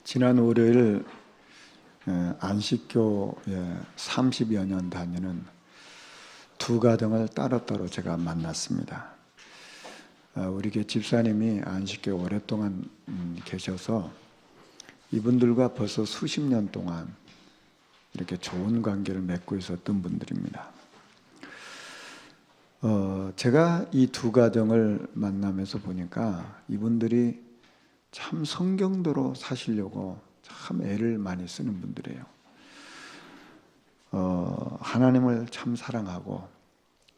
지난 월요일 안식교에 30여 년 다니는 두 가정을 따로따로 제가 만났습니다. 우리 교회 집사님이 안식교에 오랫동안 계셔서 이분들과 벌써 수십 년 동안 이렇게 좋은 관계를 맺고 있었던 분들입니다. 제가 이 두 가정을 만나면서 보니까 이분들이 참 성경대로 사시려고 참 애를 많이 쓰는 분들이에요. 하나님을 참 사랑하고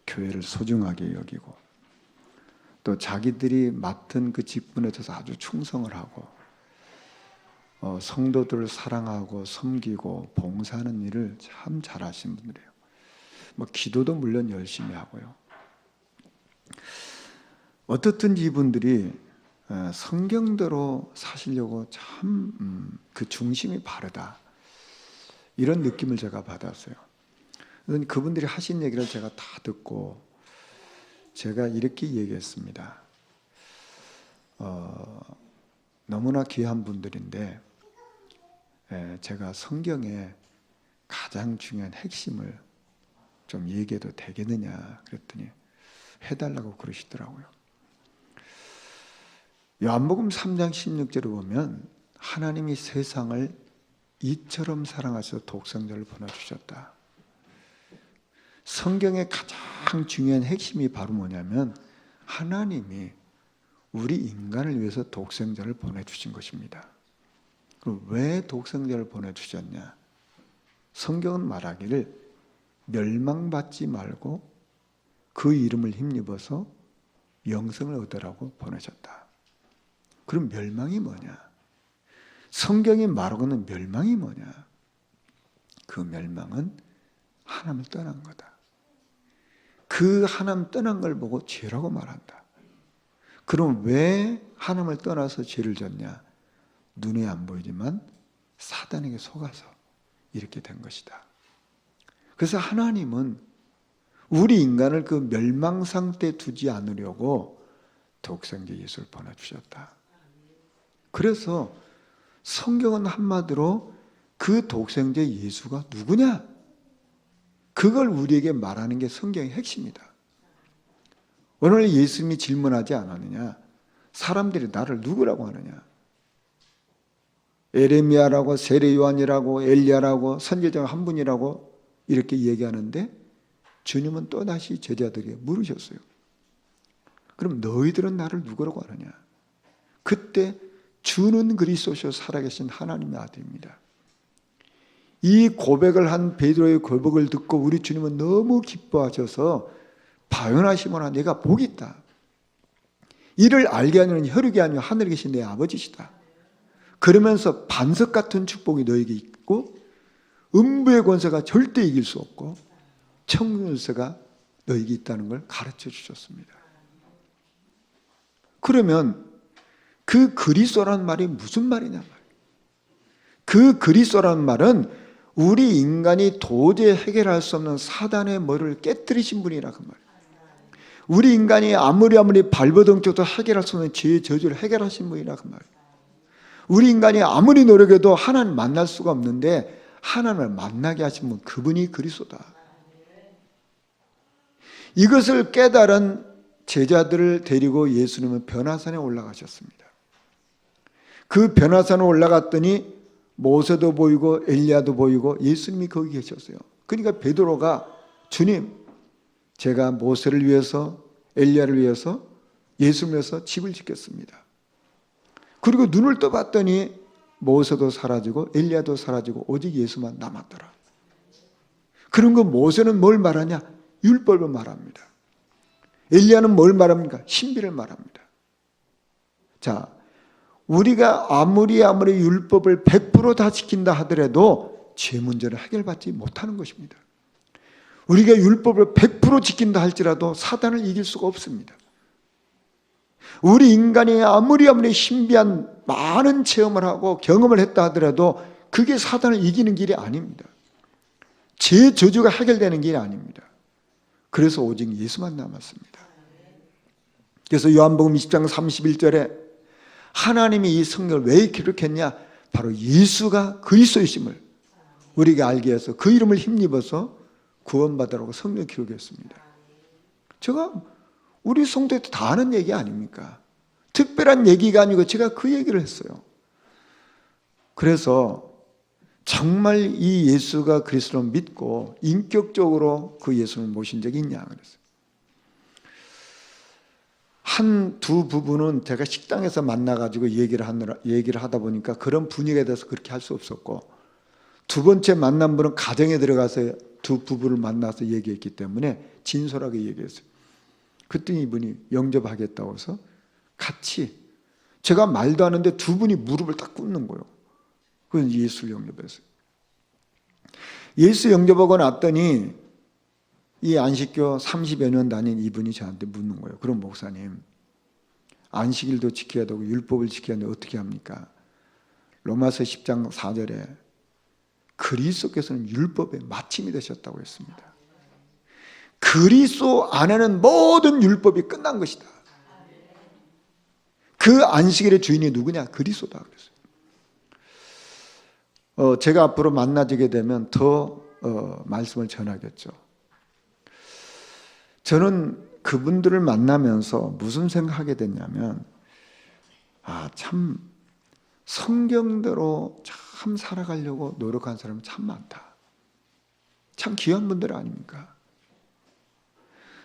교회를 소중하게 여기고 또 자기들이 맡은 그 직분에 대해서 아주 충성을 하고 성도들을 사랑하고 섬기고 봉사하는 일을 참 잘하신 분들이에요. 기도도 물론 열심히 하고요. 어떻든지 이분들이 성경대로 사시려고 참 그 중심이 바르다, 이런 느낌을 제가 받았어요. 그분들이 하신 얘기를 제가 다 듣고 제가 이렇게 얘기했습니다. 너무나 귀한 분들인데 제가 성경의 가장 중요한 핵심을 좀 얘기해도 되겠느냐 그랬더니 해달라고 그러시더라고요. 요한복음 3장 16절을 보면 하나님이 세상을 이처럼 사랑하셔서 독생자를 보내주셨다. 성경의 가장 중요한 핵심이 바로 뭐냐면 하나님이 우리 인간을 위해서 독생자를 보내주신 것입니다. 그럼 왜 독생자를 보내주셨냐? 성경은 말하기를 멸망받지 말고 그 이름을 힘입어서 영생을 얻으라고 보내셨다. 그럼 멸망이 뭐냐? 성경이 말하고 있는 멸망이 뭐냐? 그 멸망은 하나님을 떠난 거다. 그 하나님 떠난 걸 보고 죄라고 말한다. 그럼 왜 하나님을 떠나서 죄를 졌냐? 눈에 안 보이지만 사단에게 속아서 이렇게 된 것이다. 그래서 하나님은 우리 인간을 그 멸망 상태에 두지 않으려고 독생자 예수를 보내주셨다. 그래서 성경은 한마디로 그 독생자 예수가 누구냐? 그걸 우리에게 말하는 게 성경의 핵심이다. 오늘 예수님이 질문하지 않았느냐? 사람들이 나를 누구라고 하느냐? 에레미야라고, 세례 요한이라고, 엘리야라고, 선지자 한 분이라고 이렇게 얘기하는데 주님은 또다시 제자들에게 물으셨어요. 그럼 너희들은 나를 누구라고 하느냐? 그때 주는 그리스도시요 살아계신 하나님의 아들입니다. 이 고백을 한 베드로의 고백을 듣고 우리 주님은 너무 기뻐하셔서 바요나시모나 내가 복이 있다. 이를 알게 하는 혈육이 아니라 하늘에 계신 내 아버지시다. 그러면서 반석 같은 축복이 너에게 있고 음부의 권세가 절대 이길 수 없고 천국의 권세가 너에게 있다는 걸 가르쳐 주셨습니다. 그러면 그 그리스도라는 말이 무슨 말이냐 말이에요. 그 그리스도라는 말은 우리 인간이 도저히 해결할 수 없는 사단의 머리를 깨뜨리신 분이라 그 말이에요. 우리 인간이 아무리 발버둥쳐도 해결할 수 없는 죄의 저주를 해결하신 분이라 그 말이에요. 우리 인간이 아무리 노력해도 하나님 만날 수가 없는데 하나님을 만나게 하신 분, 그분이 그리스도다. 이것을 깨달은 제자들을 데리고 예수님은 변화산에 올라가셨습니다. 그 변화산에 올라갔더니 모세도 보이고 엘리야도 보이고 예수님이 거기 계셨어요. 그러니까 베드로가 주님, 제가 모세를 위해서 엘리야를 위해서 예수를 위해서 집을 짓겠습니다. 그리고 눈을 떠봤더니 모세도 사라지고 엘리야도 사라지고 오직 예수만 남았더라. 그런 거 모세는 뭘 말하냐? 율법을 말합니다. 엘리야는 뭘 말합니까? 신비를 말합니다. 자, 우리가 아무리 율법을 100% 다 지킨다 하더라도 죄 문제를 해결받지 못하는 것입니다. 우리가 율법을 100% 지킨다 할지라도 사단을 이길 수가 없습니다. 우리 인간이 아무리 신비한 많은 체험을 하고 경험을 했다 하더라도 그게 사단을 이기는 길이 아닙니다. 죄 저주가 해결되는 길이 아닙니다. 그래서 오직 예수만 남았습니다. 그래서 요한복음 20장 31절에 하나님이 이 성경을 왜 기록했냐? 바로 예수가 그리스도이심을 우리가 알게 해서 그 이름을 힘입어서 구원받으라고 성경 기록했습니다. 제가 우리 성도에 다 아는 얘기 아닙니까? 특별한 얘기가 아니고 제가 그 얘기를 했어요. 그래서 정말 이 예수가 그리스도를 믿고 인격적으로 그 예수를 모신 적이 있냐 그랬어요. 두 부부는 제가 식당에서 만나가지고 얘기를 하다 보니까 그런 분위기에 대해서 그렇게 할 수 없었고, 두 번째 만난 분은 가정에 들어가서 두 부부를 만나서 얘기했기 때문에 진솔하게 얘기했어요. 그랬더니 이분이 영접하겠다고 해서 같이, 제가 말도 안 하는데 두 분이 무릎을 딱 꿇는 거예요. 그건 예수를 영접했어요. 예수 영접하고 났더니 이 안식교 30여 년 다닌 이분이 저한테 묻는 거예요. 그럼 목사님, 안식일도 지켜야 되고 율법을 지켜야 되는데 어떻게 합니까? 로마서 10장 4절에 그리스도께서는 율법의 마침이 되셨다고 했습니다. 그리스도 안에는 모든 율법이 끝난 것이다. 그 안식일의 주인이 누구냐? 그리스도다 그랬어요. 제가 앞으로 만나지게 되면 더 말씀을 전하겠죠. 저는 그분들을 만나면서 무슨 생각하게 됐냐면, 참 성경대로 참 살아가려고 노력한 사람이 참 많다. 참 귀한 분들 아닙니까?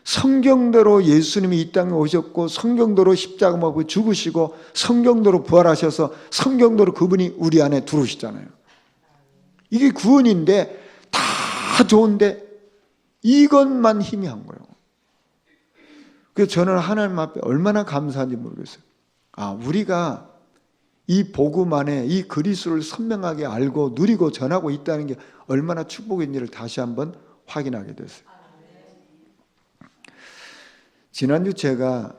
성경대로 예수님이 이 땅에 오셨고, 성경대로 십자가 먹고 죽으시고, 성경대로 부활하셔서 성경대로 그분이 우리 안에 들어오시잖아요. 이게 구원인데 다 좋은데 이것만 희미한 거예요. 그래서 저는 하나님 앞에 얼마나 감사한지 모르겠어요. 우리가 이 복음 안에 이 그리스도를 선명하게 알고 누리고 전하고 있다는 게 얼마나 축복인지를 다시 한번 확인하게 됐어요. 지난주 제가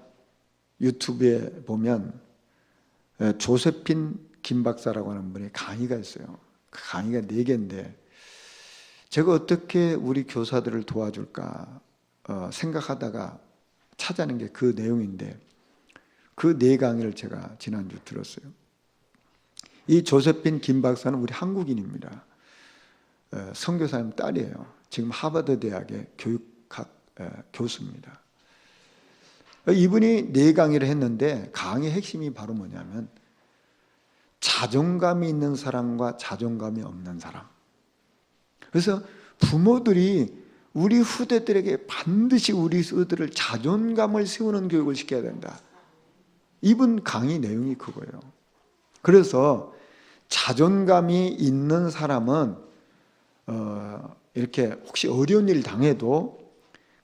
유튜브에 보면 조세핀 김 박사라고 하는 분의 강의가 있어요. 그 강의가 4개인데 제가 어떻게 우리 교사들을 도와줄까 생각하다가 찾아낸 게 그 내용인데, 그 4강의를 제가 지난주 들었어요. 이 조세핀 김 박사는 우리 한국인입니다. 선교사님 딸이에요. 지금 하버드 대학의 교육학 교수입니다. 이분이 4강의를 했는데 강의 핵심이 바로 뭐냐면 자존감이 있는 사람과 자존감이 없는 사람. 그래서 부모들이 우리 후대들에게 반드시 우리 후대를 자존감을 세우는 교육을 시켜야 된다. 이분 강의 내용이 그거예요. 그래서 자존감이 있는 사람은 이렇게 혹시 어려운 일 당해도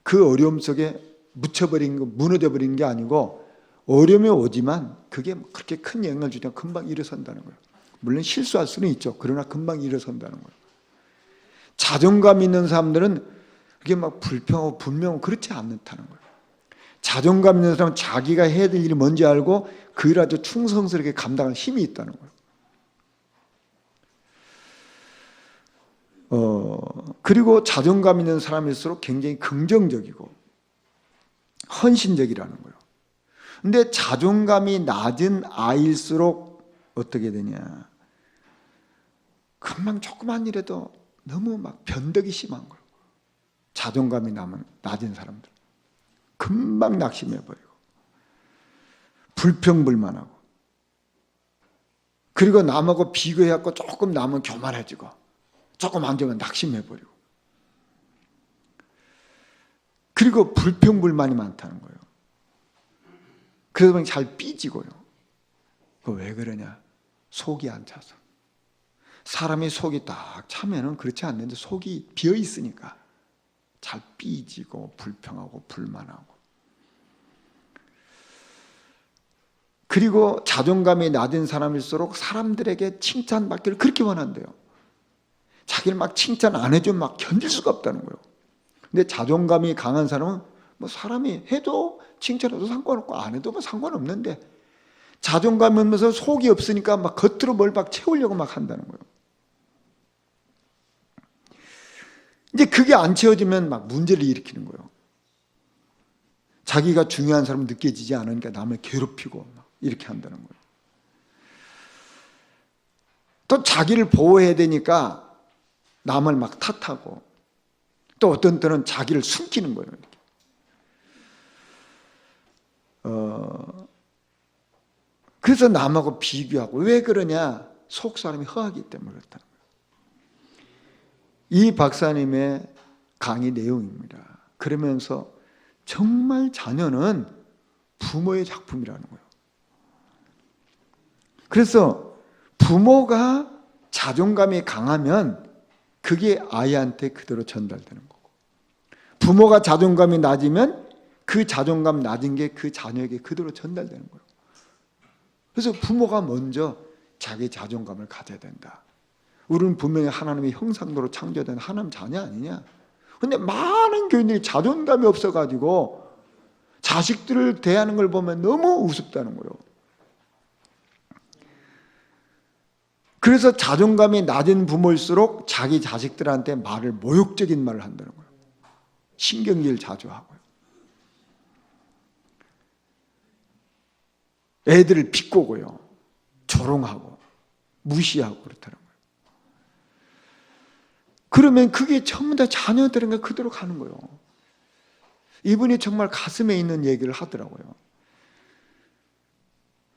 그 어려움 속에 묻혀버린 거, 무너져버리는 게 아니고 어려움이 오지만 그게 그렇게 큰 영향을 주지 않고 금방 일어선다는 거예요. 물론 실수할 수는 있죠. 그러나 금방 일어선다는 거예요. 자존감 있는 사람들은 그게 막 불평하고 분명하고 그렇지 않다는 거예요. 자존감 있는 사람은 자기가 해야 될 일이 뭔지 알고 그 일을 아주 충성스럽게 감당할 힘이 있다는 거예요. 그리고 자존감 있는 사람일수록 굉장히 긍정적이고 헌신적이라는 거예요. 근데 자존감이 낮은 아이일수록 어떻게 되냐? 금방 조그만 일에도 너무 막 변덕이 심한 거예요. 자존감이 낮은 사람들 금방 낙심해버리고 불평불만하고, 그리고 남하고 비교해갖고 조금 남은 교만해지고 조금 안 되면 낙심해버리고, 그리고 불평불만이 많다는 거예요. 그래서 잘 삐지고요. 그거 왜 그러냐? 속이 안 차서. 사람이 속이 딱 차면은 그렇지 않는데 속이 비어 있으니까 잘 삐지고 불평하고 불만하고. 그리고 자존감이 낮은 사람일수록 사람들에게 칭찬받기를 그렇게 원한대요. 자기를 막 칭찬 안 해주면 막 견딜 수가 없다는 거예요. 근데 자존감이 강한 사람은 뭐 사람이 해도 칭찬해도 상관없고 안 해도 뭐 상관없는데, 자존감이 없면서 속이 없으니까 막 겉으로 뭘 막 채우려고 막 한다는 거예요. 이제 그게 안 채워지면 막 문제를 일으키는 거예요. 자기가 중요한 사람은 느껴지지 않으니까 남을 괴롭히고 막 이렇게 한다는 거예요. 또 자기를 보호해야 되니까 남을 막 탓하고, 또 어떤 때는 자기를 숨기는 거예요. 그래서 남하고 비교하고. 왜 그러냐? 속 사람이 허하기 때문에 그렇다는 거예요. 이 박사님의 강의 내용입니다. 그러면서 정말 자녀는 부모의 작품이라는 거예요. 그래서 부모가 자존감이 강하면 그게 아이한테 그대로 전달되는 거고, 부모가 자존감이 낮으면 그 자존감 낮은 게 그 자녀에게 그대로 전달되는 거예요. 그래서 부모가 먼저 자기 자존감을 가져야 된다. 우리는 분명히 하나님의 형상대로 창조된 하나님 자녀 아니냐? 근데 많은 교인들이 자존감이 없어가지고 자식들을 대하는 걸 보면 너무 우습다는 거예요. 그래서 자존감이 낮은 부모일수록 자기 자식들한테 모욕적인 말을 한다는 거예요. 신경질 자주 하고요. 애들을 비꼬고요. 조롱하고 무시하고 그렇다는 거예요. 그러면 그게 전부 다 자녀들인가 그대로 가는 거예요. 이분이 정말 가슴에 있는 얘기를 하더라고요.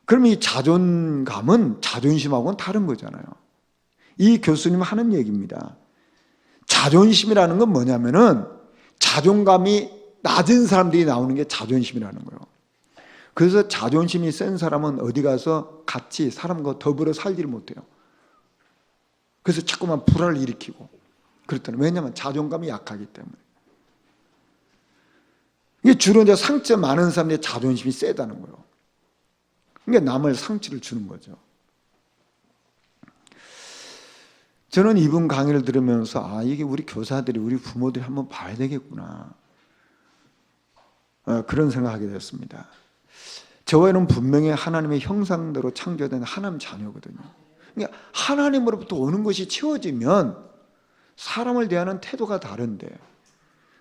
그러면 이 자존감은 자존심하고는 다른 거잖아요. 이 교수님 하는 얘기입니다. 자존심이라는 건 뭐냐면은 자존감이 낮은 사람들이 나오는 게 자존심이라는 거예요. 그래서 자존심이 센 사람은 어디 가서 같이 사람과 더불어 살지를 못해요. 그래서 자꾸만 불화를 일으키고 그렇다는. 왜냐하면 자존감이 약하기 때문에. 이게 주로 이제 상처 많은 사람들의 자존심이 세다는 거예요. 그러니까 남을 상처를 주는 거죠. 저는 이분 강의를 들으면서 이게 우리 교사들이, 우리 부모들이 한번 봐야 되겠구나, 그런 생각하게 됐습니다. 저와 이는 분명히 하나님의 형상대로 창조된 하나님 자녀거든요. 그러니까 하나님으로부터 오는 것이 채워지면 사람을 대하는 태도가 다른데,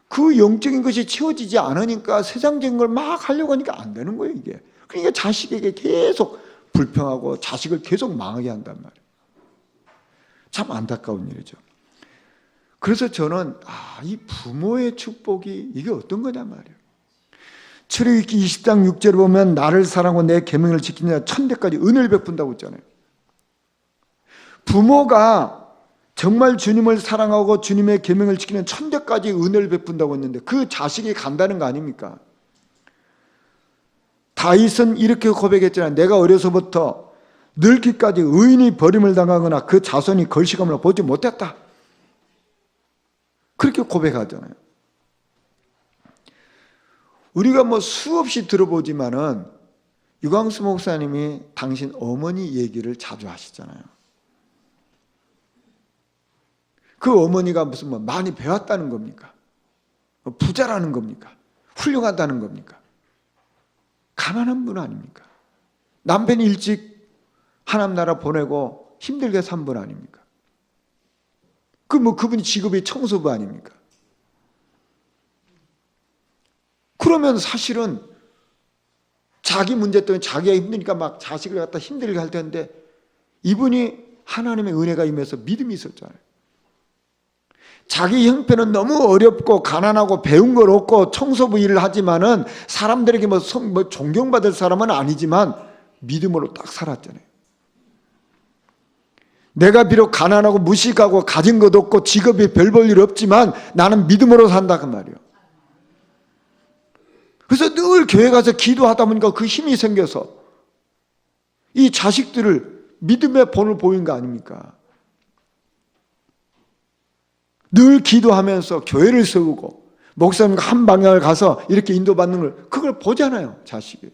그 영적인 것이 채워지지 않으니까 세상적인 걸 막 하려고 하니까 안 되는 거예요, 이게. 그러니까 자식에게 계속 불평하고 자식을 계속 망하게 한단 말이에요. 참 안타까운 일이죠. 그래서 저는 이 부모의 축복이 이게 어떤 거냐 말이에요. 출애굽기 20장 6절을 보면 나를 사랑하고 내 계명을 지키느냐 천대까지 은혜를 베푼다고 했잖아요. 부모가 정말 주님을 사랑하고 주님의 계명을 지키는 천대까지 은혜를 베푼다고 했는데 그 자식이 간다는 거 아닙니까? 다윗은 이렇게 고백했잖아요. 내가 어려서부터 늙기까지 의인이 버림을 당하거나 그 자손이 걸시감을 보지 못했다. 그렇게 고백하잖아요. 우리가 수없이 들어보지만은 유광수 목사님이 당신 어머니 얘기를 자주 하시잖아요. 그 어머니가 무슨 많이 배웠다는 겁니까? 부자라는 겁니까? 훌륭하다는 겁니까? 가난한 분 아닙니까? 남편이 일찍 하나님 나라 보내고 힘들게 산 분 아닙니까? 그분이 직업이 청소부 아닙니까? 그러면 사실은 자기 문제 때문에 자기가 힘드니까 막 자식을 갖다 힘들게 할 텐데 이분이 하나님의 은혜가 임해서 믿음이 있었잖아요. 자기 형편은 너무 어렵고 가난하고 배운 걸 없고 청소부 일을 하지만은 사람들에게 존경받을 사람은 아니지만 믿음으로 딱 살았잖아요. 내가 비록 가난하고 무식하고 가진 것 없고 직업이 별 볼 일 없지만 나는 믿음으로 산다 그 말이에요. 그래서 늘 교회 가서 기도하다 보니까 그 힘이 생겨서 이 자식들을 믿음의 본을 보인 거 아닙니까? 늘 기도하면서 교회를 세우고 목사님과 한 방향을 가서 이렇게 인도받는 걸 그걸 보잖아요, 자식이.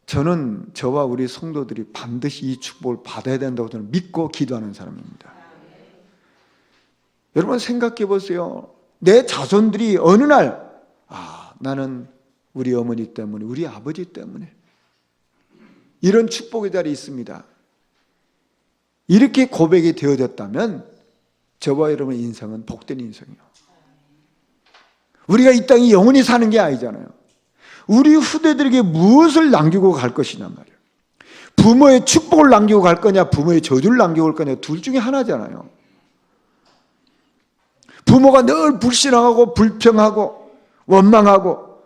저는 저와 우리 성도들이 반드시 이 축복을 받아야 된다고 저는 믿고 기도하는 사람입니다. 여러분 생각해 보세요. 내 자손들이 어느 날 나는 우리 어머니 때문에 우리 아버지 때문에 이런 축복의 자리에 있습니다. 이렇게 고백이 되어졌다면 저와 여러분의 인생은 복된 인생이에요. 우리가 이 땅에 영원히 사는 게 아니잖아요. 우리 후대들에게 무엇을 남기고 갈 것이냐 말이에요. 부모의 축복을 남기고 갈 거냐, 부모의 저주를 남기고 갈 거냐, 둘 중에 하나잖아요. 부모가 늘 불신앙하고 불평하고 원망하고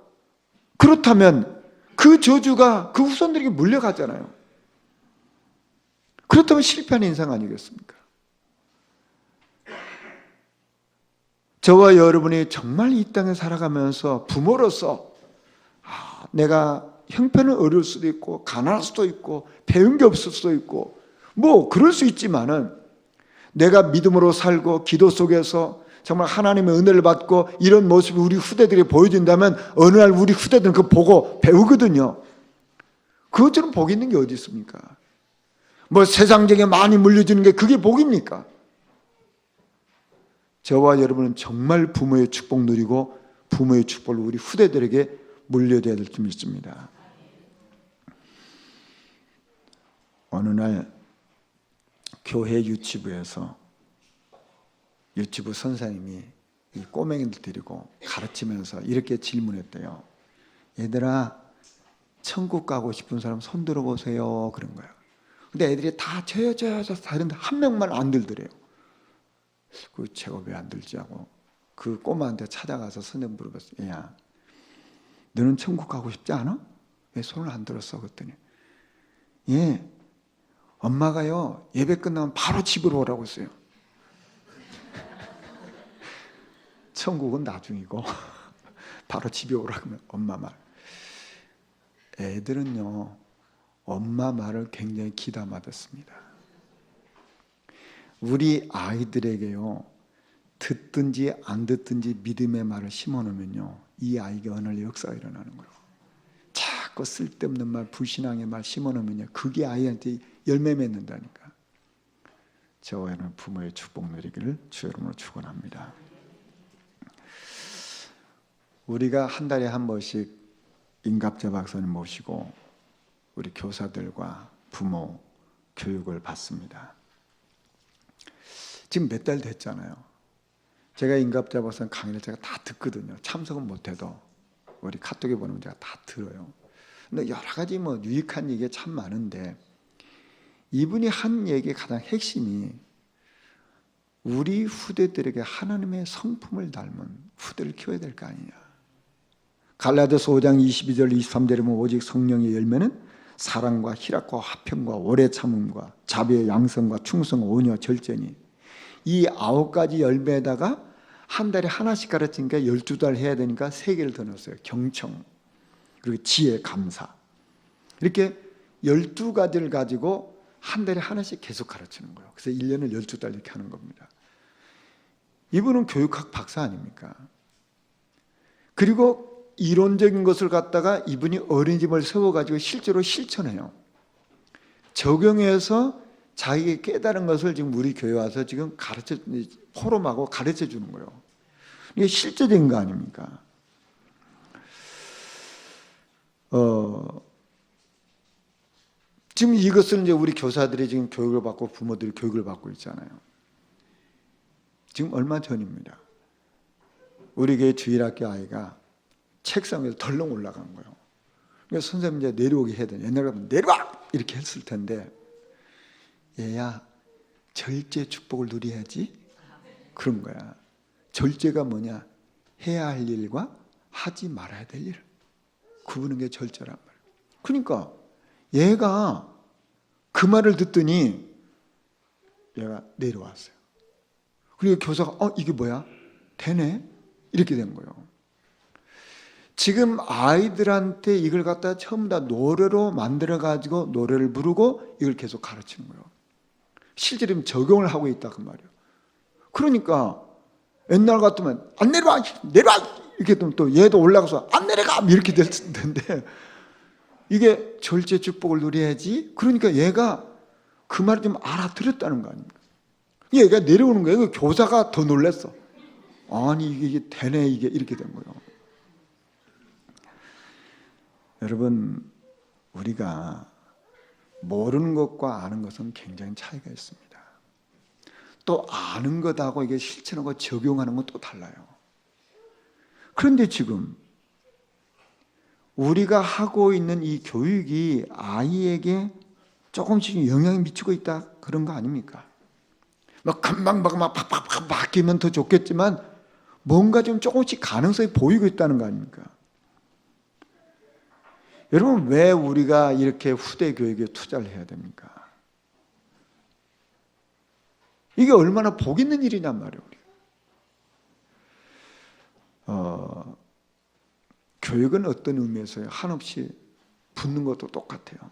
그렇다면 그 저주가 그 후손들에게 물려가잖아요. 그렇다면 실패한 인생 아니겠습니까? 저와 여러분이 정말 이 땅에 살아가면서 부모로서 내가 형편은 어려울 수도 있고 가난할 수도 있고 배운 게 없을 수도 있고 뭐 그럴 수 있지만은 내가 믿음으로 살고 기도 속에서 정말 하나님의 은혜를 받고 이런 모습이 우리 후대들이 보여진다면 어느 날 우리 후대들은 그거 보고 배우거든요. 그것처럼 복 있는 게 어디 있습니까? 뭐 세상적인 많이 물려주는 게 그게 복입니까? 저와 여러분은 정말 부모의 축복 누리고 부모의 축복을 우리 후대들에게 물려줘야 될 줄 믿습니다. 어느 날 교회 유치부에서 유치부 선생님이 이 꼬맹이들 데리고 가르치면서 이렇게 질문했대요. 얘들아, 천국 가고 싶은 사람 손 들어보세요. 그런 거야. 근데 애들이 다 저요 다른데 한 명만 안 들더래요. 그 제가 왜 안 들지 하고 그 꼬마한테 찾아가서 선생님 물어봤어요. 야, 너는 천국 가고 싶지 않아? 왜 손을 안 들었어? 그랬더니 예, 엄마가요 예배 끝나면 바로 집으로 오라고 했어요. 천국은 나중이고 바로 집에 오라 그러면 엄마 말. 애들은요 엄마 말을 굉장히 귀담아 듣습니다. 우리 아이들에게요 듣든지 안 듣든지 믿음의 말을 심어놓으면요 이 아이가 어느 날 역사가 일어나는 거예요. 자꾸 쓸데없는 말, 불신앙의 말 심어놓으면요 그게 아이한테 열매 맺는다니까. 저와 여러분 부모의 축복 누리기를 주 이름으로 축원합니다. 우리가 한 달에 한 번씩 임갑자 박사님 모시고 우리 교사들과 부모 교육을 받습니다. 지금 몇 달 됐잖아요. 제가 임갑자 박사님 강의를 제가 다 듣거든요. 참석은 못해도 우리 카톡에 보내면 제가 다 들어요. 근데 여러 가지 뭐 유익한 얘기가 참 많은데 이분이 한 얘기의 가장 핵심이 우리 후대들에게 하나님의 성품을 닮은 후대를 키워야 될 거 아니냐. 갈라디아서 5장 22절 23절에 보면 오직 성령의 열매는 사랑과 희락과 화평과 오래 참음과 자비와 양성과 충성, 온유와 절제니 이 9가지 열매에다가 한 달에 하나씩 가르치니까 12달 해야 되니까 3개를 더 넣었어요. 경청, 그리고 지혜, 감사. 이렇게 12가지를 가지고 한 달에 하나씩 계속 가르치는 거예요. 그래서 1년을 12달 이렇게 하는 겁니다. 이분은 교육학 박사 아닙니까? 그리고 이론적인 것을 갖다가 이분이 어린이집을 세워가지고 실제로 실천해요. 적용해서 자기가 깨달은 것을 지금 우리 교회 와서 지금 포럼하고 가르쳐 주는 거예요. 이게 실제적인 거 아닙니까? 지금 이것을 이제 우리 교사들이 지금 교육을 받고 부모들이 교육을 받고 있잖아요. 지금 얼마 전입니다. 우리 교회 주일학교 아이가 책상 위에 덜렁 올라간 거예요. 그래서 선생님 이제 내려오게 해야 돼. 옛날에 내려와! 이렇게 했을 텐데 얘야 절제 축복을 누려야지. 그런 거야. 절제가 뭐냐? 해야 할 일과 하지 말아야 될 일. 구분하는 게 절제란 말이에요. 그러니까 얘가 그 말을 듣더니 얘가 내려왔어요. 그리고 교사가 이게 뭐야? 되네? 이렇게 된 거예요. 지금 아이들한테 이걸 갖다 전부 다 노래로 만들어가지고 노래를 부르고 이걸 계속 가르치는 거예요. 실제로 적용을 하고 있다 그 말이에요. 그러니까 옛날 같으면 안 내려와! 내려와! 이렇게 또 얘도 올라가서 안 내려가! 이렇게 될 텐데 이게 절제 축복을 누려야지. 그러니까 얘가 그 말을 좀 알아들었다는 거 아닙니까? 얘가 내려오는 거예요. 교사가 더 놀랐어. 아니 이게 되네 이게 이렇게 된 거예요. 여러분 우리가 모르는 것과 아는 것은 굉장히 차이가 있습니다. 또 아는 것하고 이게 실천하고 적용하는 건 또 달라요. 그런데 지금 우리가 하고 있는 이 교육이 아이에게 조금씩 영향이 미치고 있다 그런 거 아닙니까? 막 금방 막 팍팍팍 바뀌면 더 좋겠지만 뭔가 좀 조금씩 가능성이 보이고 있다는 거 아닙니까? 여러분, 왜 우리가 이렇게 후대 교육에 투자를 해야 됩니까? 이게 얼마나 복 있는 일이냔 말이에요. 교육은 어떤 의미에서 한없이 붙는 것도 똑같아요.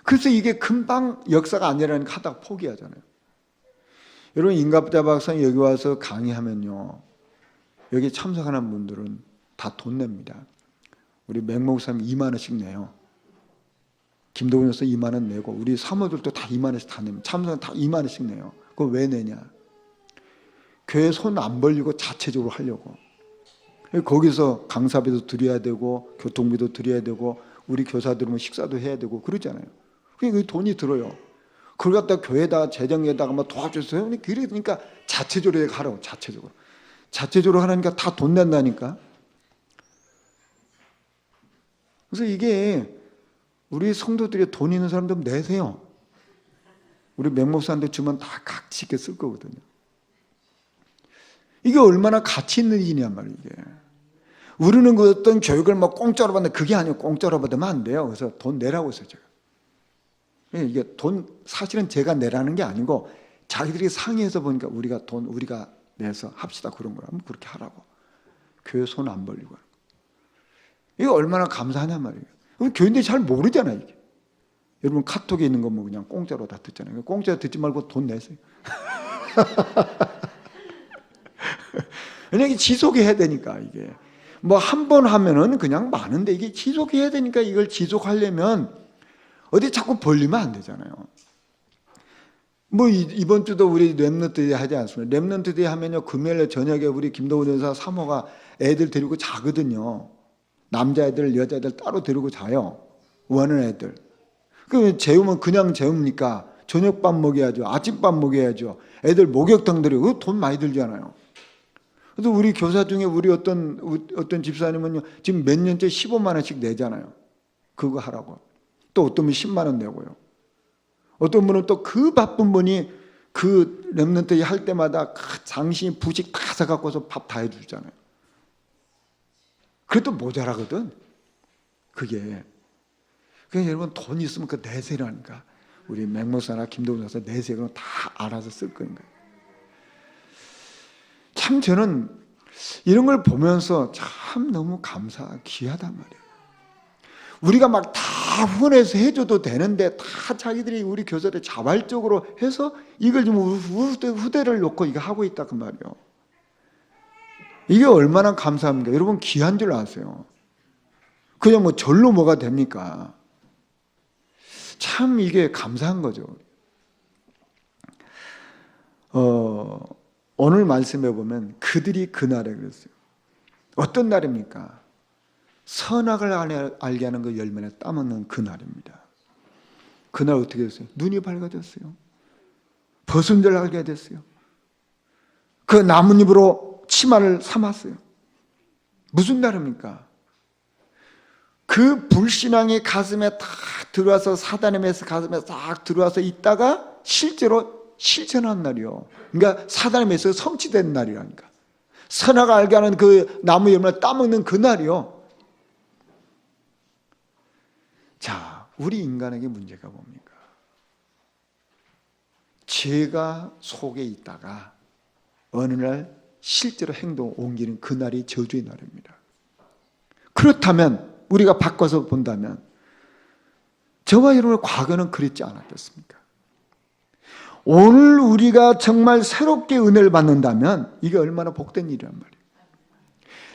그래서 이게 금방 역사가 아니라니까 하다가 포기하잖아요. 여러분, 임갑자 박사님 여기 와서 강의하면요, 여기 참석하는 분들은 다 돈 냅니다. 우리 맹목사님 2만 원씩 내요. 김도훈 교수 2만 원 내고 우리 사모들도 다 2만 원씩 다 내면 참석은 다 2만 원씩 내요. 그거 왜 내냐? 교회 손 안 벌리고 자체적으로 하려고. 거기서 강사비도 드려야 되고 교통비도 드려야 되고 우리 교사들은 식사도 해야 되고 그러잖아요. 그러니까 돈이 들어요. 그걸 갖다 교회에다가 재정에다가 막 도와주세요. 그러니까 자체적으로 하라고. 자체적으로 하라니까 다 돈 낸다니까. 그래서 이게 우리 성도들이 돈 있는 사람들 내세요. 우리 맹목사한테 주면 다 각지 있게 쓸 거거든요. 이게 얼마나 가치 있는 일이냔 말이에요. 이게. 우리는 그 어떤 교육을 막 공짜로 받는데 그게 아니고 공짜로 받으면 안 돼요. 그래서 돈 내라고 했어요, 제가. 이게 돈 사실은 제가 내라는 게 아니고 자기들이 상의해서 보니까 우리가 내서 합시다 그런 거라면 그렇게 하라고. 교회 손 안 벌리고. 이게 얼마나 감사하냔 말이에요. 교인들이 잘 모르잖아요, 이게. 여러분 카톡에 있는 거 뭐 그냥 공짜로 다 듣잖아요. 공짜로 듣지 말고 돈 내세요. 왜냐면 지속해야 되니까 이게. 뭐 한 번 하면은 그냥 많은데 이게 지속해야 되니까 이걸 지속하려면 어디 자꾸 벌리면 안 되잖아요. 뭐 이번 주도 우리 렘넌트 데이 하지 않습니까? 렘넌트 데이 하면요, 금요일 저녁에 우리 김도훈 여사 사모가 애들 데리고 자거든요. 남자애들, 여자애들 따로 데리고 자요. 원하는 애들. 그 재우면 그냥 재웁니까? 저녁밥 먹여야죠. 아침밥 먹여야죠. 애들 목욕탕 드리고 돈 많이 들잖아요. 그래서 우리 교사 중에 우리 어떤 집사님은요, 지금 몇 년째 15만 원씩 내잖아요. 그거 하라고. 또 어떤 분이 10만 원 내고요. 어떤 분은 또 그 바쁜 분이 그 렘넌트 할 때마다 장신이 부식 다 사갖고서 밥 다 해주잖아요. 그래도 모자라거든. 그게. 그러니까 여러분 돈 있으면 그 내세라니까. 우리 맹목사나 김도훈 교사 내세는 다 알아서 쓸 거니까. 참 저는 이런 걸 보면서 참 너무 귀하단 말이에요. 우리가 막 다 후원해서 해줘도 되는데 다 자기들이 우리 교사들 자발적으로 해서 이걸 좀 후대를 놓고 이거 하고 있다 그 말이에요. 이게 얼마나 감사합니까? 여러분 귀한 줄 아세요? 그냥 뭐 절로 뭐가 됩니까? 참 이게 감사한 거죠. 오늘 말씀해 보면 그들이 그날에 그랬어요. 어떤 날입니까? 선악을 알게 하는 그 열매를 따먹는 그날입니다. 그날 어떻게 됐어요? 눈이 밝아졌어요. 벗은 줄 알게 됐어요. 그 나뭇잎으로 치마를 삼았어요. 무슨 날입니까? 그 불신앙이 가슴에 딱 들어와서 사단의 메스 가슴에 딱 들어와서 있다가 실제로 실천한 날이요. 그러니까 사단의 메스가 성취된 날이라니까. 선악을 알게 하는 그 나무 열매를 따먹는 그 날이요. 자, 우리 인간에게 문제가 뭡니까? 죄가 속에 있다가 어느 날 실제로 행동을 옮기는 그날이 저주의 날입니다. 그렇다면 우리가 바꿔서 본다면 저와 여러분의 과거는 그랬지 않았겠습니까? 오늘 우리가 정말 새롭게 은혜를 받는다면 이게 얼마나 복된 일이란 말이에요.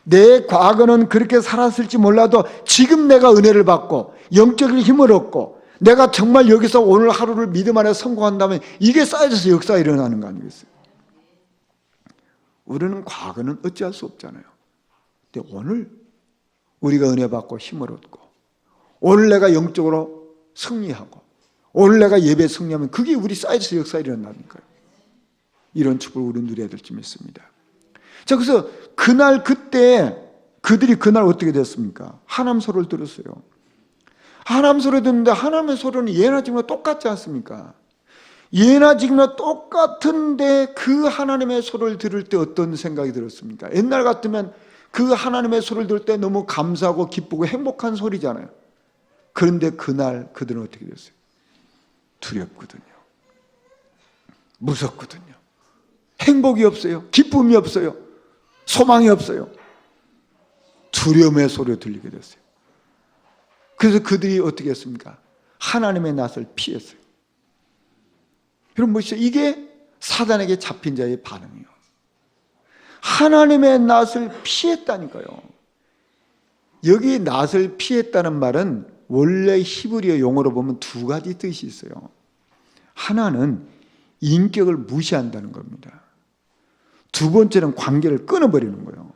내 과거는 그렇게 살았을지 몰라도 지금 내가 은혜를 받고 영적인 힘을 얻고 내가 정말 여기서 오늘 하루를 믿음 안에 성공한다면 이게 쌓여져서 역사가 일어나는 거 아니겠어요? 우리는 과거는 어찌할 수 없잖아요. 근데 오늘 우리가 은혜 받고 힘을 얻고 오늘 내가 영적으로 승리하고 오늘 내가 예배에 승리하면 그게 우리 쌓여져서 역사가 일어나니까요. 이런 축복을 우리는 누려야 될지 믿습니다. 자, 그래서 그날 그때 그들이 그날 어떻게 됐습니까? 하나님 소리를 들었어요. 하나님 소리 듣는데 하나님의 소리는 예나 지금이나 똑같지 않습니까? 예나 지금이나 똑같은데 그 하나님의 소리를 들을 때 어떤 생각이 들었습니까? 옛날 같으면 그 하나님의 소리를 들을 때 너무 감사하고 기쁘고 행복한 소리잖아요. 그런데 그날 그들은 어떻게 됐어요? 두렵거든요. 무섭거든요. 행복이 없어요. 기쁨이 없어요. 소망이 없어요. 두려움의 소리가 들리게 됐어요. 그래서 그들이 어떻게 했습니까? 하나님의 낯을 피했어요. 여러분 보시죠. 이게 사단에게 잡힌 자의 반응이에요. 하나님의 낯을 피했다니까요. 여기 낯을 피했다는 말은 원래 히브리어 용어로 보면 두 가지 뜻이 있어요. 하나는 인격을 무시한다는 겁니다. 두 번째는 관계를 끊어버리는 거예요.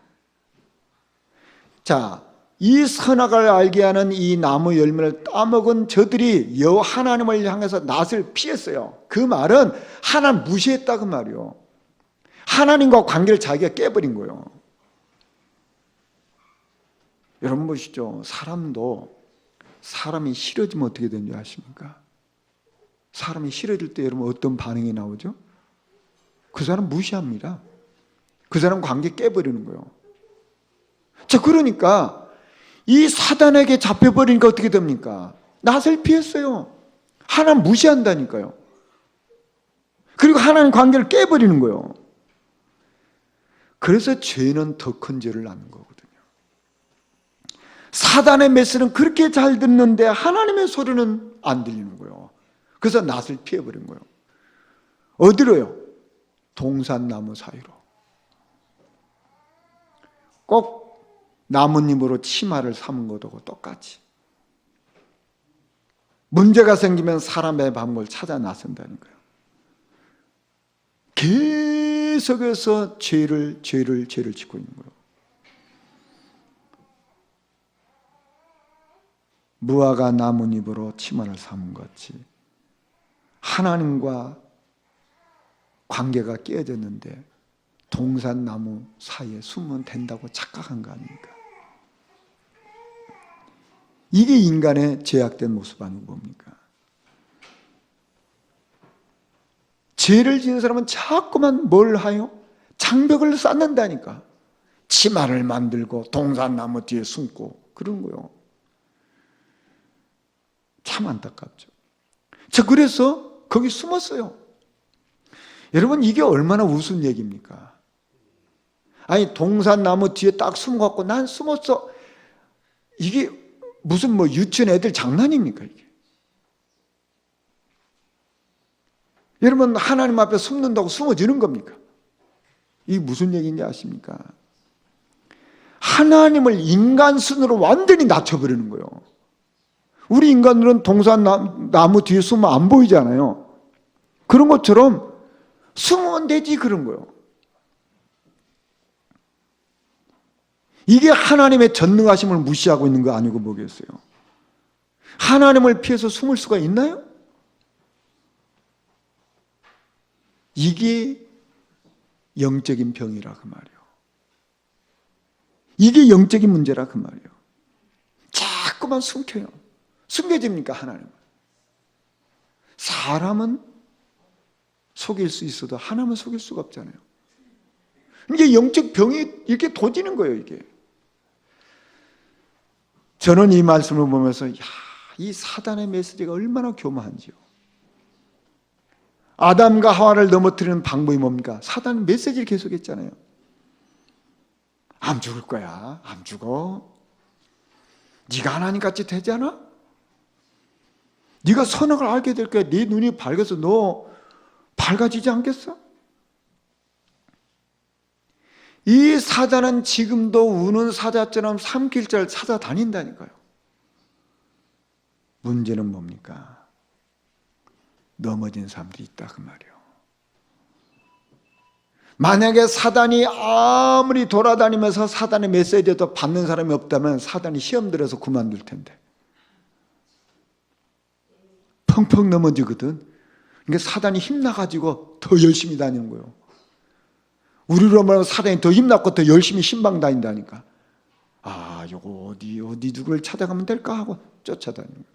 자, 이 선악을 알게 하는 이 나무 열매를 따먹은 저들이 여호와 하나님을 향해서 낯을 피했어요. 그 말은 하나님 무시했다 그 말이요. 하나님과 관계를 자기가 깨버린 거예요. 여러분 보시죠. 사람이 싫어지면 어떻게 되는지 아십니까? 사람이 싫어질 때 여러분 어떤 반응이 나오죠? 그 사람 무시합니다. 그 사람 관계 깨버리는 거예요. 자, 그러니까 이 사단에게 잡혀버리니까 어떻게 됩니까? 낯을 피했어요. 하나님 무시한다니까요. 그리고 하나님 관계를 깨버리는 거예요. 그래서 죄는 더 큰 죄를 낳는 거거든요. 사단의 메시지는 그렇게 잘 듣는데 하나님의 소리는 안 들리는 거예요. 그래서 낯을 피해버린 거예요. 어디로요? 동산나무 사이로. 꼭 나뭇잎으로 치마를 삼은 것하고 똑같이. 문제가 생기면 사람의 방법을 찾아 나선다는 거예요. 계속해서 죄를 짓고 있는 거예요. 무화과 나뭇잎으로 치마를 삼은 것 같이 하나님과 관계가 깨어졌는데 동산나무 사이에 숨으면 된다고 착각한 거 아닙니까? 이게 인간의 죄악된 모습 아니고 뭡니까? 죄를 지은 사람은 자꾸만 뭘 하요? 장벽을 쌓는다니까. 치마를 만들고 동산나무 뒤에 숨고 그런 거요. 참 안타깝죠. 자, 그래서 거기 숨었어요. 여러분 이게 얼마나 우스운 얘기입니까? 아니 동산나무 뒤에 딱 숨어갖고 난 숨었어. 이게 무슨 유치원 애들 장난입니까 이게? 여러분 하나님 앞에 숨는다고 숨어지는 겁니까? 이게 무슨 얘기인지 아십니까? 하나님을 인간 순으로 완전히 낮춰버리는 거예요. 우리 인간들은 동산나무 뒤에 숨으면 안 보이잖아요. 그런 것처럼 숨으면 되지 그런 거예요. 이게 하나님의 전능하심을 무시하고 있는 거 아니고 뭐겠어요? 하나님을 피해서 숨을 수가 있나요? 이게 영적인 병이라 그 말이에요. 이게 영적인 문제라 그 말이에요. 자꾸만 숨겨요. 숨겨집니까 하나님은? 사람은 속일 수 있어도 하나님은 속일 수가 없잖아요. 이게 영적 병이 이렇게 도지는 거예요 이게. 저는 이 말씀을 보면서 이 사단의 메시지가 얼마나 교만한지요. 아담과 하와를 넘어뜨리는 방법이 뭡니까? 사단은 메시지를 계속했잖아요. 안 죽을 거야. 안 죽어. 네가 하나님같이 되잖아. 네가 선악을 알게 될 거야. 네 눈이 밝아서 너 밝아지지 않겠어? 이 사단은 지금도 우는 사자처럼 삼킬자를 찾아다닌다니까요. 문제는 뭡니까? 넘어진 사람들이 있다 그 말이에요. 만약에 사단이 아무리 돌아다니면서 사단의 메시지도 받는 사람이 없다면 사단이 시험 들어서 그만둘 텐데. 펑펑 넘어지거든. 그러니까 사단이 힘나가지고 더 열심히 다니는 거예요. 우리로 말하면 사단이 더 힘났고 더 열심히 신방 다닌다니까. 요거 어디 누구를 찾아가면 될까 하고 쫓아다니는 거예요.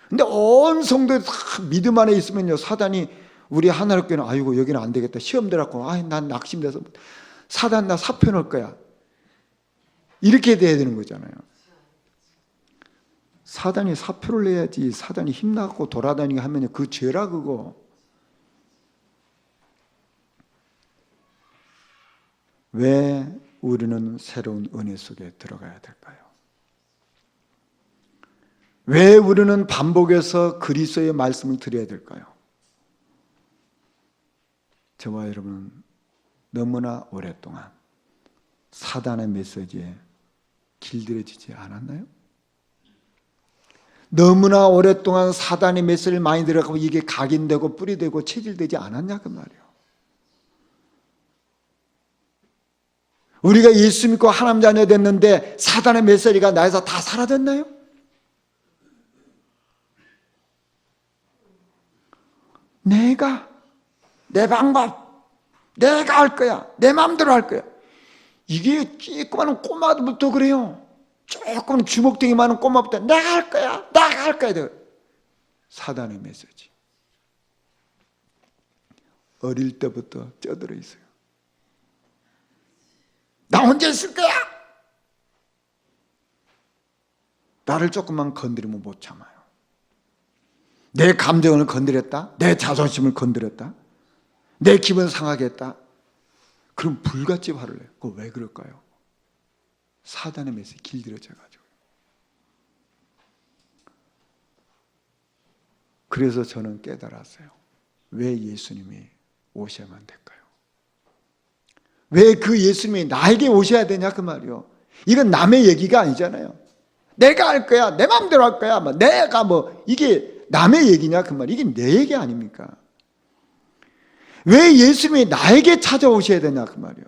근데 온 성도들이 다 믿음 안에 있으면요, 사단이 우리 하나님께는 아이고 여기는 안 되겠다, 시험 들었고 난 낙심돼서 사단 나 사표 넣을 거야, 이렇게 돼야 되는 거잖아요. 사단이 사표를 내야지. 사단이 힘나고 돌아다니게 하면 그 죄라 그거. 왜 우리는 새로운 은혜 속에 들어가야 될까요? 왜 우리는 반복해서 그리스도의 말씀을 드려야 될까요? 저와 여러분은 너무나 오랫동안 사단의 메시지에 길들여지지 않았나요? 너무나 오랫동안 사단의 메시지를 많이 들어가고 이게 각인되고 뿌리되고 체질되지 않았냐 그 말이에요. 우리가 예수 믿고 하나님 자녀 됐는데 사단의 메시지가 나에서 다 사라졌나요? 내 방법, 내가 할 거야, 내 마음대로 할 거야. 이게 조그마한 꼬마부터 그래요. 조금 주먹등이 많은 꼬마부터 내가 할 거야, 내가 할 거야. 사단의 메시지. 어릴 때부터 쪄들어 있어요. 나 혼자 있을 거야. 나를 조금만 건드리면 못 참아요. 내 감정을 건드렸다, 내 자존심을 건드렸다, 내 기분 상하게 했다, 그럼 불같이 화를 내요. 그거 왜 그럴까요? 사단의 메시지 길들여져가지고. 그래서 저는 깨달았어요. 왜 예수님이 오셔야만 될까요? 왜 그 예수님이 나에게 오셔야 되냐 그 말이요. 이건 남의 얘기가 아니잖아요. 내가 할 거야, 내 마음대로 할 거야, 내가 이게 남의 얘기냐 그 말. 이게 내 얘기 아닙니까? 왜 예수님이 나에게 찾아오셔야 되냐 그 말이요.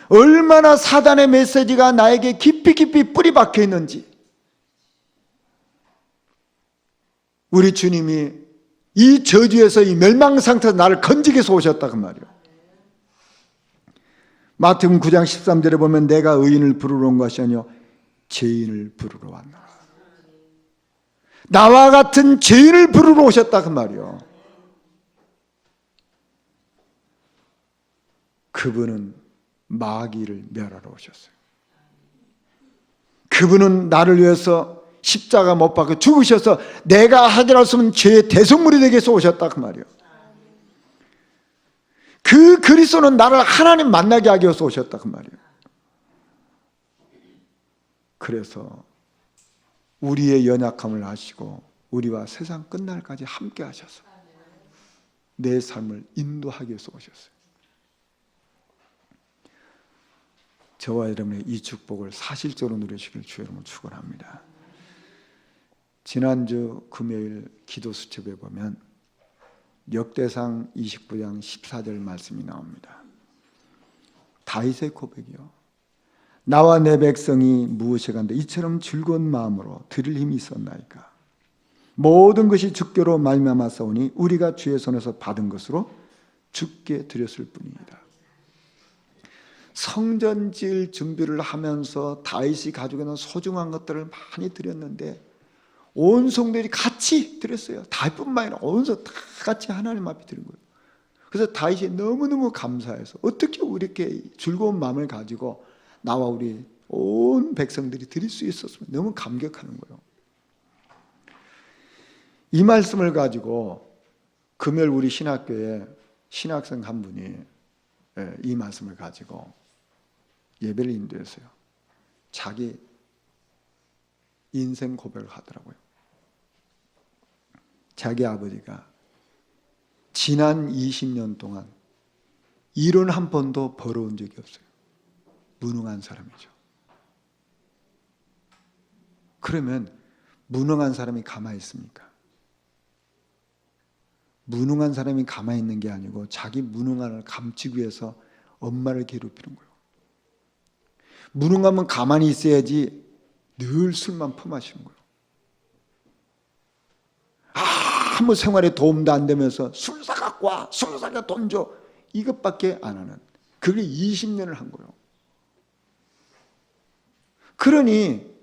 얼마나 사단의 메시지가 나에게 깊이 뿌리 박혀 있는지 우리 주님이 이 저주에서 이 멸망 상태에서 나를 건지기 위해서 오셨다 그 말이요. 마태복음 9장 13절에 보면 내가 의인을 부르러 온 것이 아니요 죄인을 부르러 왔노라. 나와 같은 죄인을 부르러 오셨다 그 말이요. 그분은 마귀를 멸하러 오셨어요. 그분은 나를 위해서 십자가 못 박혀 죽으셔서 내가 하지 수 없는 죄의 대속물이 되게 해서 오셨다 그 말이요. 그 그리스도는 나를 하나님 만나게 하기 위해서 오셨다 그 말이에요. 그래서 우리의 연약함을 아시고 우리와 세상 끝날까지 함께 하셔서 내 삶을 인도하기 위해서 오셨어요. 저와 여러분의 이 축복을 사실적으로 누리시길 주의 이름으로 축원합니다. 지난주 금요일 기도 수첩에 보면 역대상 29장 14절 말씀이 나옵니다. 다윗의 고백이요. 나와 내 백성이 무엇에 간다 이처럼 즐거운 마음으로 드릴 힘이 있었나이까. 모든 것이 주께로 말미암았사오니 우리가 주의 손에서 받은 것으로 주께 드렸을 뿐이다. 성전 지을 준비를 하면서 다윗이 가지고 있는 소중한 것들을 많이 드렸는데 온 성도들이 같이 드렸어요. 다윗뿐만 아니라 온 성도 다 같이 하나님 앞에 드린 거예요. 그래서 다윗이 너무너무 감사해서 어떻게 이렇게 즐거운 마음을 가지고 나와 우리 온 백성들이 드릴 수 있었으면 너무 감격하는 거예요. 이 말씀을 가지고 금요일 우리 신학교에 신학생 한 분이 이 말씀을 가지고 예배를 인도했어요. 자기 인생 고백을 하더라고요. 자기 아버지가 지난 20년 동안 일은 한 번도 벌어온 적이 없어요. 무능한 사람이죠. 그러면 무능한 사람이 가만히 있습니까? 무능한 사람이 가만히 있는 게 아니고 자기 무능함을 감추기 위해서 엄마를 괴롭히는 거예요. 무능하면 가만히 있어야지 늘 술만 퍼마시는 거예요. 아무 생활에 도움도 안 되면서 술 사갖고 와, 술 사가 돈 줘, 이것밖에 안 하는, 그게 20년을 한 거예요. 그러니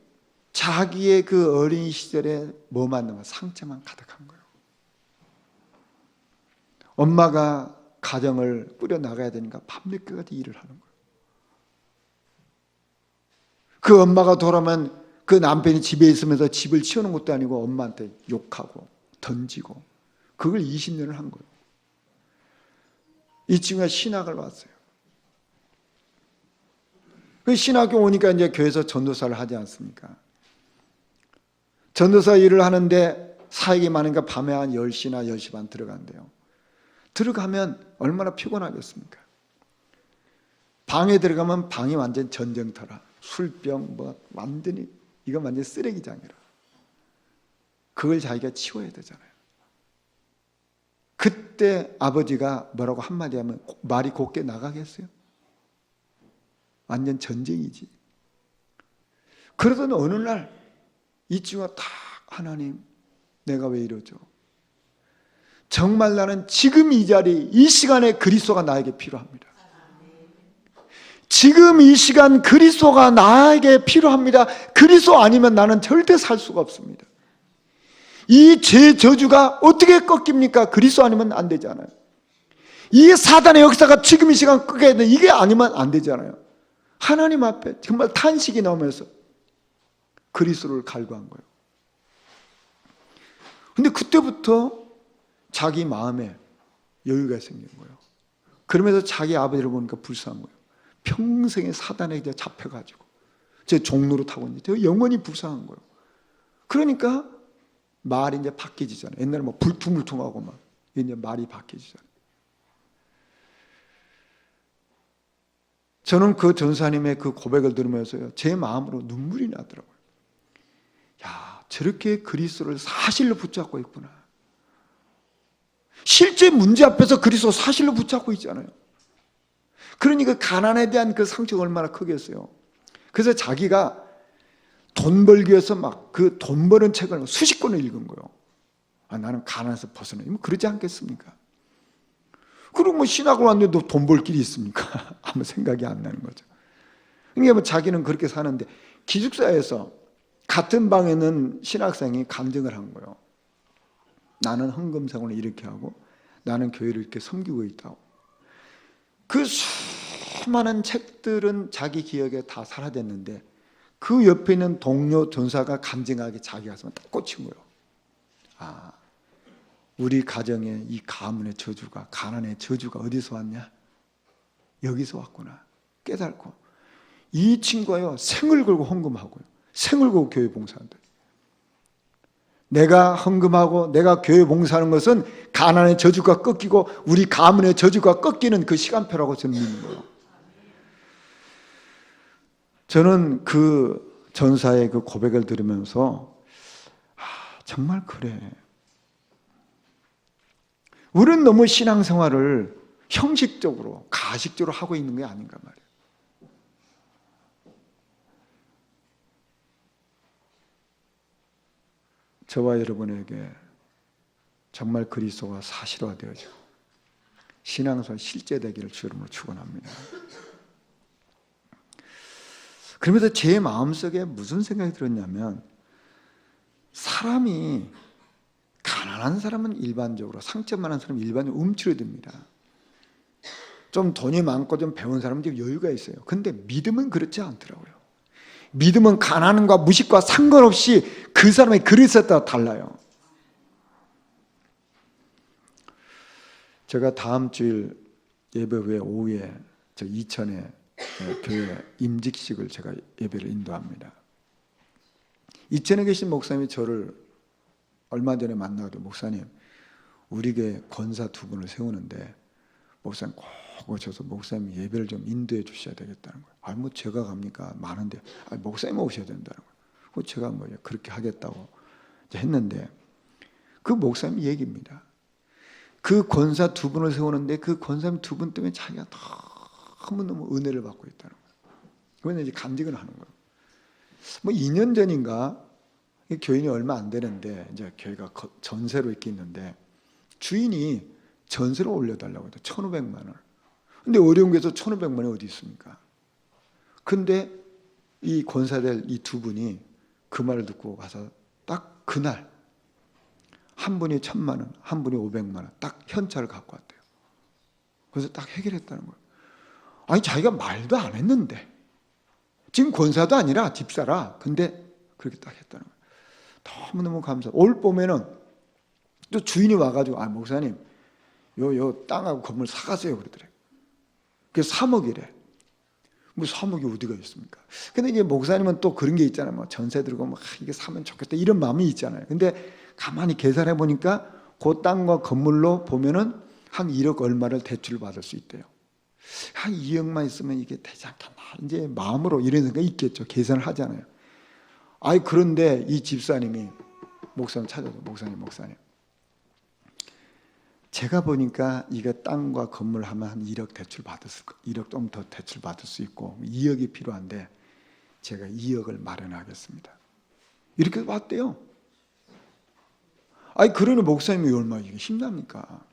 자기의 그 어린 시절에 뭐만 남아 상처만 가득한 거예요. 엄마가 가정을 꾸려 나가야 되니까 밤늦게까지 일을 하는 거예요. 그 엄마가 돌아오면 그 남편이 집에 있으면서 집을 치우는 것도 아니고 엄마한테 욕하고 던지고, 그걸 20년을 한 거예요. 이 친구가 신학을 왔어요. 그 신학교 오니까 이제 교회에서 전도사를 하지 않습니까? 전도사 일을 하는데 사역이 많으니까 밤에 한 10시나 10시 반 들어간대요. 들어가면 얼마나 피곤하겠습니까? 방에 들어가면 방이 완전 전쟁터라. 술병 완전히 이거 완전 쓰레기장이라. 그걸 자기가 치워야 되잖아요. 그때 아버지가 뭐라고 한마디 하면 말이 곱게 나가겠어요? 완전 전쟁이지. 그러던 어느 날 이 친구가 다, 하나님 내가 왜 이러죠? 정말 나는 지금 이 자리 이 시간에 그리스도가 나에게 필요합니다. 지금 이 시간 그리스도가 나에게 필요합니다. 그리스도 아니면 나는 절대 살 수가 없습니다. 이 죄 저주가 어떻게 꺾입니까? 그리스도 아니면 안 되잖아요. 이 사단의 역사가 지금 이 시간 꺾여야 되는데 이게 아니면 안 되잖아요. 하나님 앞에 정말 탄식이 나오면서 그리스도를 갈구한 거예요. 근데 그때부터 자기 마음에 여유가 생긴 거예요. 그러면서 자기 아버지를 보니까 불쌍한 거예요. 평생에 사단에 잡혀가지고 제 종로로 타고 있는데 영원히 불쌍한 거예요. 그러니까 말이 이제 바뀌지잖아요. 옛날에 뭐 불퉁불퉁하고 막 이제 말이 바뀌지잖아요. 저는 그 전사님의 그 고백을 들으면서요, 제 마음으로 눈물이 나더라고요. 야, 저렇게 그리스도를 사실로 붙잡고 있구나. 실제 문제 앞에서 그리스도 사실로 붙잡고 있잖아요. 그러니 그 가난에 대한 그 상처가 얼마나 크겠어요. 그래서 자기가 돈 벌기 위해서 막 그 돈 버는 책을 수십 권을 읽은 거예요. 아, 나는 가난에서 벗어나면 그러지 않겠습니까? 그리고 뭐 신학을 왔는데 돈 벌 길이 있습니까? 아무 생각이 안 나는 거죠. 그러니까 뭐 자기는 그렇게 사는데 기숙사에서 같은 방에 있는 신학생이 간증을 한 거예요. 나는 헌금생활을 이렇게 하고 나는 교회를 이렇게 섬기고 있다고. 그 수많은 책들은 자기 기억에 다 사라졌는데 그 옆에 있는 동료 전사가 간증하게 자기 가슴에 딱 꽂힌 거예요. 아, 우리 가정에 이 가문의 저주가, 가난의 저주가 어디서 왔냐? 여기서 왔구나 깨닫고 이 친구가요 생을 걸고 헌금하고요, 생을 걸고 교회 봉사한다. 내가 헌금하고 내가 교회 봉사하는 것은 가난의 저주가 꺾이고 우리 가문의 저주가 꺾이는 그 시간표라고 저는 믿는 거예요. 저는 그 전사의 그 고백을 들으면서 정말 그래. 우리는 너무 신앙생활을 형식적으로 가식적으로 하고 있는 게 아닌가 말이에요. 저와 여러분에게 정말 그리스도가 사실화되어지고 신앙생활 실제되기를 주 이름으로 축원합니다. 그러면서 제 마음속에 무슨 생각이 들었냐면, 사람이 가난한 사람은 일반적으로, 상처 많은 사람은 일반적으로 움츠러듭니다. 좀 돈이 많고 좀 배운 사람은 좀 여유가 있어요. 근데 믿음은 그렇지 않더라고요. 믿음은 가난과 무식과 상관없이 그 사람의 그릇에 따라 달라요. 제가 다음 주일 예배 후에 오후에 저 이천에 교회 임직식을 제가 예배를 인도합니다. 이천에 계신 목사님이 저를 얼마 전에 만나도, 목사님 우리 교회 권사 2분을 세우는데 목사님 꼭 오셔서 목사님 예배를 좀 인도해 주셔야 되겠다는 거예요. 아니 뭐 제가 갑니까? 많은데 아니 목사님 오셔야 된다는 거예요. 제가 뭐 그렇게 하겠다고 했는데 그 목사님 얘기입니다. 그 권사 2분을 세우는데 그 권사님 2분 때문에 자기가 너무너무 은혜를 받고 있다는 거예요. 그러면 이제 간증을 하는 거예요. 뭐 2년 전인가 교인이 얼마 안 되는데 이제 교회가 전세로 이렇게 있는데 주인이 전세를 올려달라고 해도 1,500만 원. 근데 어려운 게서 1,500만 원이 어디 있습니까? 근데 이 권사들 이 2분이 그 말을 듣고 가서 딱 그날 한 분이 1,000만 원, 한 분이 500만 원 딱 현찰을 갖고 왔대요. 그래서 딱 해결했다는 거예요. 아니 자기가 말도 안 했는데 지금 권사도 아니라 집사라. 근데 그렇게 딱 했다는 거예요. 너무너무 감사. 올 봄에는 또 주인이 와가지고 목사님 요 땅하고 건물 사가세요 그러더래. 그게 3억이래. 뭐 3억이 어디가 있습니까? 근데 이제 목사님은 또 그런 게 있잖아요. 뭐 전세 들고 뭐 이게 사면 좋겠다 이런 마음이 있잖아요. 근데 가만히 계산해 보니까 그 땅과 건물로 보면은 한 1억 얼마를 대출을 받을 수 있대요. 한 2억만 있으면 이게 되지 않겠나 이제 마음으로 이런 생각이 있겠죠. 계산을 하잖아요. 그런데 이 집사님이 목사님 찾아서 목사님 제가 보니까 이거 땅과 건물 하면 한 1억 대출 받았을 거, 1억 좀 더 대출 받을 수 있고 2억이 필요한데 제가 2억을 마련하겠습니다. 이렇게 왔대요. 그러니 목사님이 얼마나 이게 힘납니까?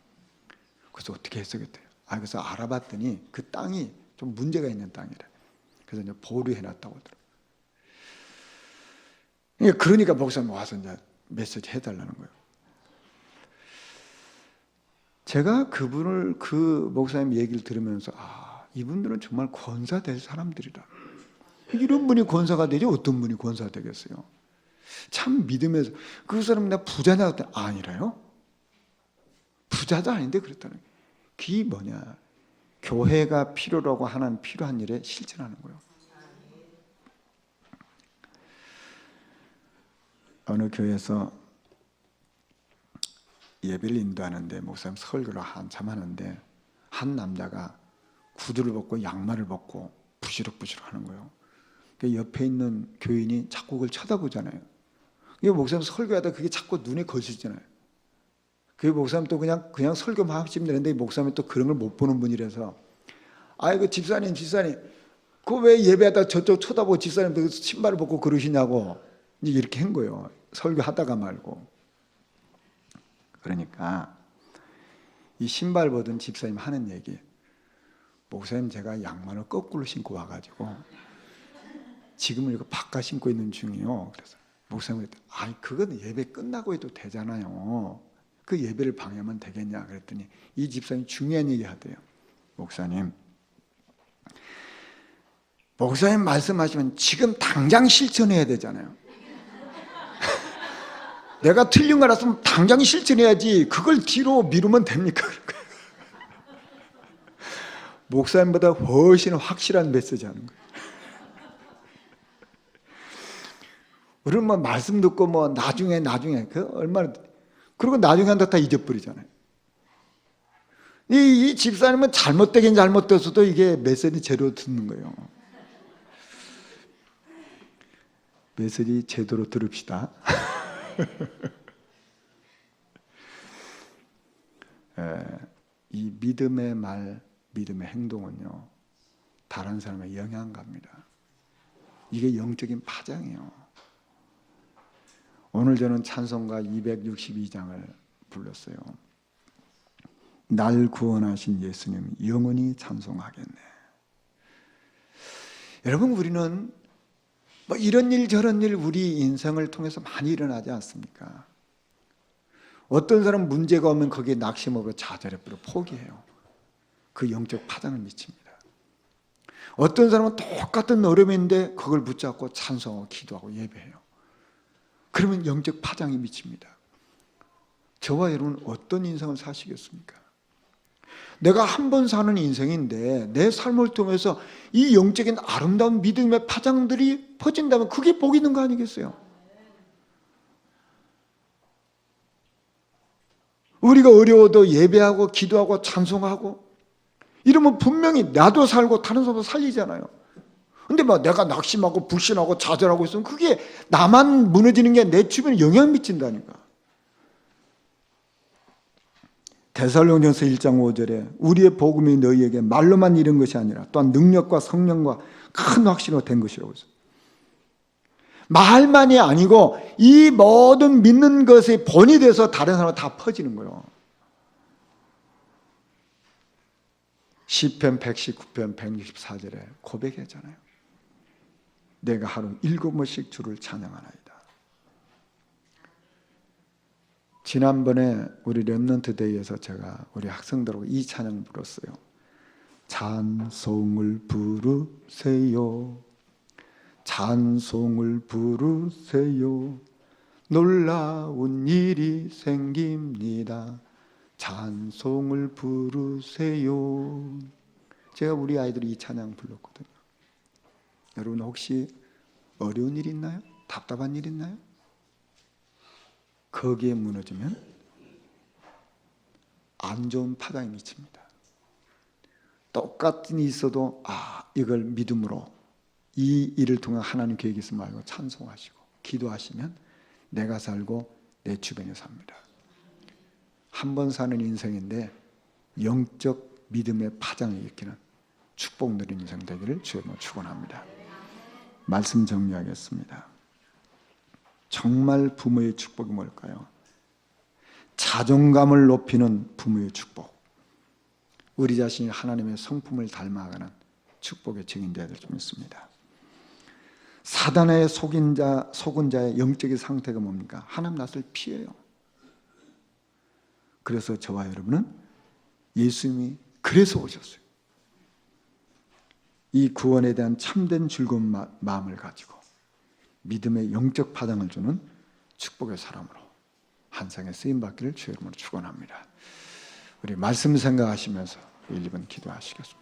그래서 어떻게 해석했대요? 그래서 알아봤더니 그 땅이 좀 문제가 있는 땅이래. 그래서 이제 보류해놨다고 하더라고요. 그러니까 목사님 와서 이제 메시지 해달라는 거예요. 제가 그 목사님 얘기를 들으면서 이분들은 정말 권사 될 사람들이다. 이런 분이 권사가 되지 어떤 분이 권사가 되겠어요? 참 믿으면서 그 사람 내가 부자냐 그랬더니 아니래요. 부자도 아닌데 그랬다는 거예요. 그게 뭐냐? 교회가 필요라고 하는 필요한 일에 실천하는 거예요. 어느 교회에서 예배를 인도하는데 목사님 설교를 한참 하는데 한 남자가 구두를 벗고 양말을 벗고 부시럭부시럭 하는 거예요. 옆에 있는 교인이 자꾸 그걸 쳐다보잖아요. 목사님 설교하다 그게 자꾸 눈에 거슬잖아요. 그 목사님 또 그냥 설교만 하시면 되는데 목사님이 또 그런 걸 못 보는 분이라서 집사님 그거 왜 예배하다 저쪽 쳐다보고 집사님 그 신발을 벗고 그러시냐고 이제 이렇게 한 거예요. 설교하다가 말고. 그러니까 이 신발 벗은 집사님 하는 얘기, 목사님 제가 양말을 거꾸로 신고 와가지고 지금은 이거 바깥 신고 있는 중이요. 그래서 목사님이 그건 예배 끝나고 해도 되잖아요. 그 예배를 방해하면 되겠냐 그랬더니 이 집사님이 중요한 얘기 하대요. 목사님 말씀하시면 지금 당장 실천해야 되잖아요. 내가 틀린 거 알았으면 당장 실천해야지 그걸 뒤로 미루면 됩니까? 목사님보다 훨씬 확실한 메시지 하는 거예요. 우리는 뭐 말씀 듣고 뭐 나중에 그 얼마나 그리고 나중에 한다 다 잊어버리잖아요. 이 집사님은 잘못되긴 잘못됐어도 이게 메시지 제대로 듣는 거예요. 메시지 제대로 들읍시다. 이 믿음의 말, 믿음의 행동은요 다른 사람에 영향 갑니다. 이게 영적인 파장이에요. 오늘 저는 찬송가 262장을 불렀어요. 날 구원하신 예수님 영원히 찬송하겠네. 여러분 우리는 뭐 이런 일 저런 일 우리 인생을 통해서 많이 일어나지 않습니까? 어떤 사람은 문제가 오면 거기에 낙심하고 좌절해버려 포기해요. 그 영적 파장을 미칩니다. 어떤 사람은 똑같은 어려움인데 그걸 붙잡고 찬송하고 기도하고 예배해요. 그러면 영적 파장이 미칩니다. 저와 여러분은 어떤 인생을 사시겠습니까? 내가 한 번 사는 인생인데 내 삶을 통해서 이 영적인 아름다운 믿음의 파장들이 퍼진다면 그게 복 있는 거 아니겠어요? 우리가 어려워도 예배하고 기도하고 찬송하고 이러면 분명히 나도 살고 다른 사람도 살리잖아요. 근데 막 내가 낙심하고 불신하고 좌절하고 있으면 그게 나만 무너지는 게 내 주변에 영향 미친다니까. 데살로니가서 1장 5절에 우리의 복음이 너희에게 말로만 이른 것이 아니라 또한 능력과 성령과 큰 확신으로 된 것이라고 했어요. 말만이 아니고 이 모든 믿는 것의 본이 돼서 다른 사람은 다 퍼지는 거예요. 시편 119편 164절에 고백했잖아요. 내가 하루 7번씩 주를 찬양하나이다. 지난번에 우리 렘넌트 데이에서 제가 우리 학생들하고 이 찬양 불렀어요. 찬송을 부르세요. 찬송을 부르세요. 놀라운 일이 생깁니다. 찬송을 부르세요. 제가 우리 아이들이 이 찬양 불렀거든요. 여러분 혹시 어려운 일 있나요? 답답한 일 있나요? 거기에 무너지면 안 좋은 파장이 미칩니다. 똑같은 일이 있어도 이걸 믿음으로 이 일을 통해 하나님 계획이 있음을 알고 찬송하시고 기도하시면 내가 살고 내 주변이 삽니다. 한 번 사는 인생인데 영적 믿음의 파장이 일으키는 축복 누린 인생 되기를 주님으로 축원합니다. 말씀 정리하겠습니다. 정말 부모의 축복이 뭘까요? 자존감을 높이는 부모의 축복. 우리 자신이 하나님의 성품을 닮아가는 축복의 증인되어야 될 줄 믿습니다. 사단의 속은 자의 영적인 상태가 뭡니까? 하나님 낯을 피해요. 그래서 저와 여러분은 예수님이 그래서 오셨어요. 이 구원에 대한 참된 즐거운 마음을 가지고 믿음의 영적 파장을 주는 축복의 사람으로 한 상에 쓰임받기를 주의 이름으로 축원합니다. 우리 말씀 생각하시면서 1, 2분 기도하시겠습니다.